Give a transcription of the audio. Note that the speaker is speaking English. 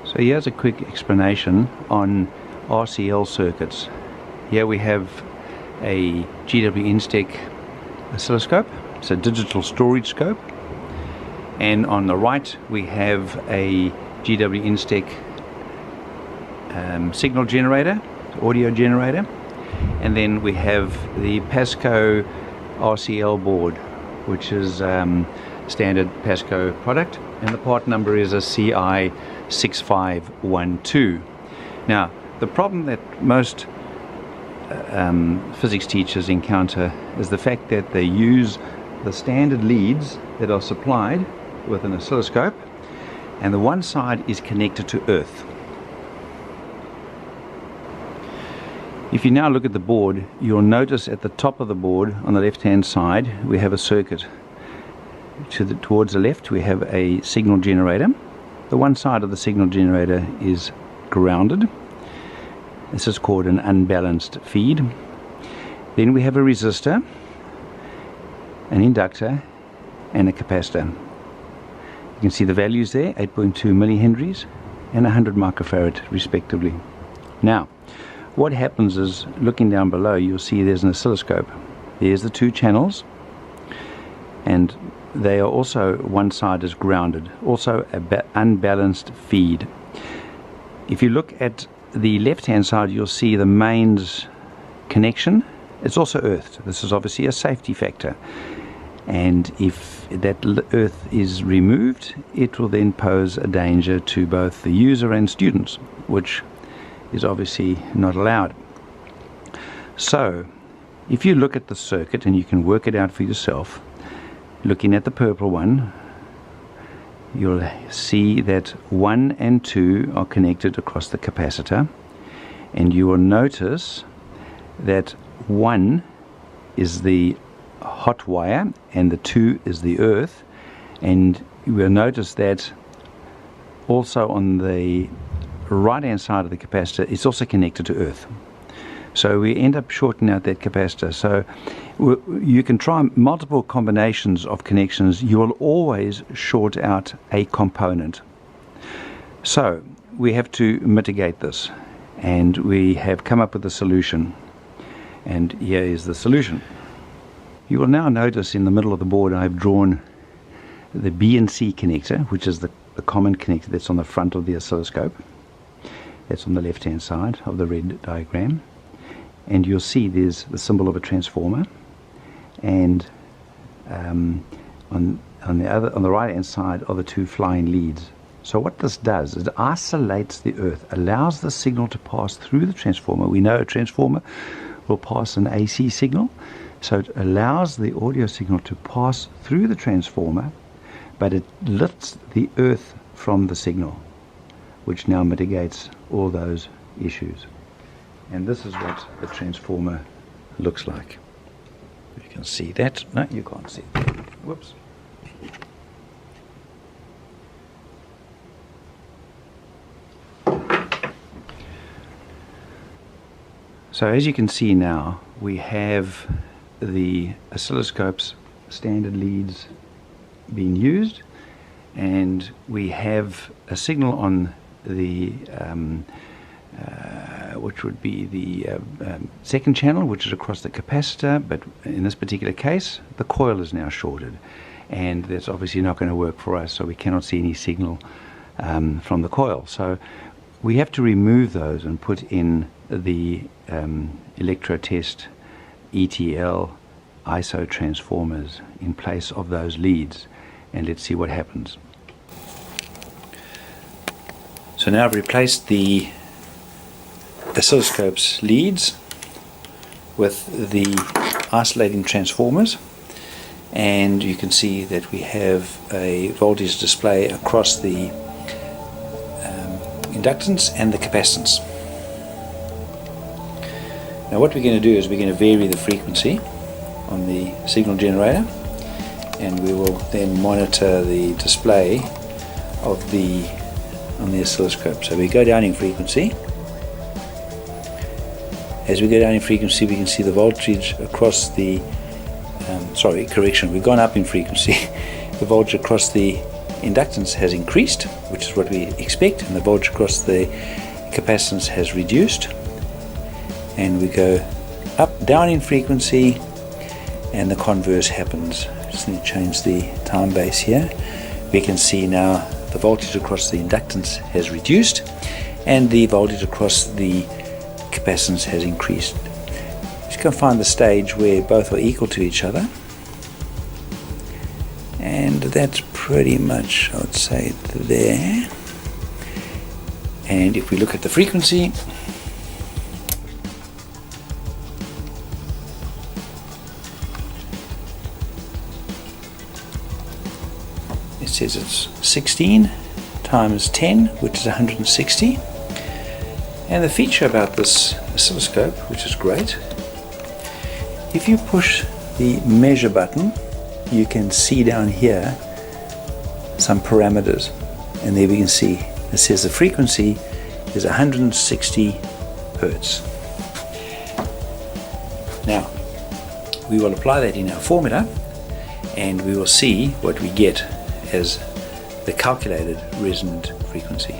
So here's a quick explanation on RCL circuits. Here we have a GW Instec oscilloscope, it's a digital storage scope, and on the right we have a GW Instec signal generator, audio generator, and then we have the Pasco RCL board, which is standard Pasco product, and the part number is a CI6512. Now, the problem that most physics teachers encounter is the fact that they use the standard leads that are supplied with an oscilloscope, and the one side is connected to earth. If you now look at the board, you'll notice at the top of the board on the left hand side we have a circuit. Towards the left we have a signal generator. The one side of the signal generator is grounded. This is called an unbalanced feed. Then we have a resistor, an inductor, and a capacitor. You can see the values there, 8.2 millihenries and 100 microfarad respectively. Now, what happens is, looking down below, you'll see there's an oscilloscope. There's the two channels, and they are also, one side is grounded, also an unbalanced feed. If you look at the left hand side, you'll see the mains connection. It's also earthed. This is obviously a safety factor, and if that earth is removed, it will then pose a danger to both the user and students, which is obviously not allowed. So if you look at the circuit, and you can work it out for yourself, looking at the purple one, you'll see that 1 and 2 are connected across the capacitor, and you will notice that 1 is the hot wire and the 2 is the earth, and you will notice that also on the right hand side of the capacitor it's also connected to earth. So we end up shorting out that capacitor. So you can try multiple combinations of connections, you will always short out a component. So we have to mitigate this, and we have come up with a solution, and here is the solution. You will now notice in the middle of the board I've drawn the B and C connector, which is the common connector that's on the front of the oscilloscope. That's on the left hand side of the red diagram, and you'll see there's the symbol of a transformer, and on the right hand side are the two flying leads. So what this does is it isolates the earth, allows the signal to pass through the transformer. We know a transformer will pass an AC signal, so it allows the audio signal to pass through the transformer, but it lifts the earth from the signal, which now mitigates all those issues. And this is what the transformer looks like. You can see that. No, you can't see it. Whoops. So as you can see now, we have the oscilloscope's standard leads being used, and we have a signal on the which would be the second channel, which is across the capacitor, but in this particular case the coil is now shorted, and that's obviously not going to work for us, so we cannot see any signal from the coil. So we have to remove those and put in the electrotest ETL ISO transformers in place of those leads, and let's see what happens. So now I've replaced the oscilloscope's leads with the isolating transformers, and you can see that we have a voltage display across the inductance and the capacitance. Now what we're going to do is we're going to vary the frequency on the signal generator, and we will then monitor the display of on the oscilloscope. So we go down in frequency. As we go down in frequency, we can see the voltage across the we've gone up in frequency. The voltage across the inductance has increased, which is what we expect, and the voltage across the capacitance has reduced. And we go up, down in frequency, and the converse happens. Just need to change the time base here. We can see now the voltage across the inductance has reduced and the voltage across the capacitance has increased. Just go find the stage where both are equal to each other, and that's pretty much, I would say, there. And if we look at the frequency, it says it's 16 times 10, which is 160. And the feature about this oscilloscope, which is great, if you push the measure button, you can see down here some parameters, and there we can see it says the frequency is 160 Hertz. Now we will apply that in our formula, and we will see what we get as the calculated resonant frequency.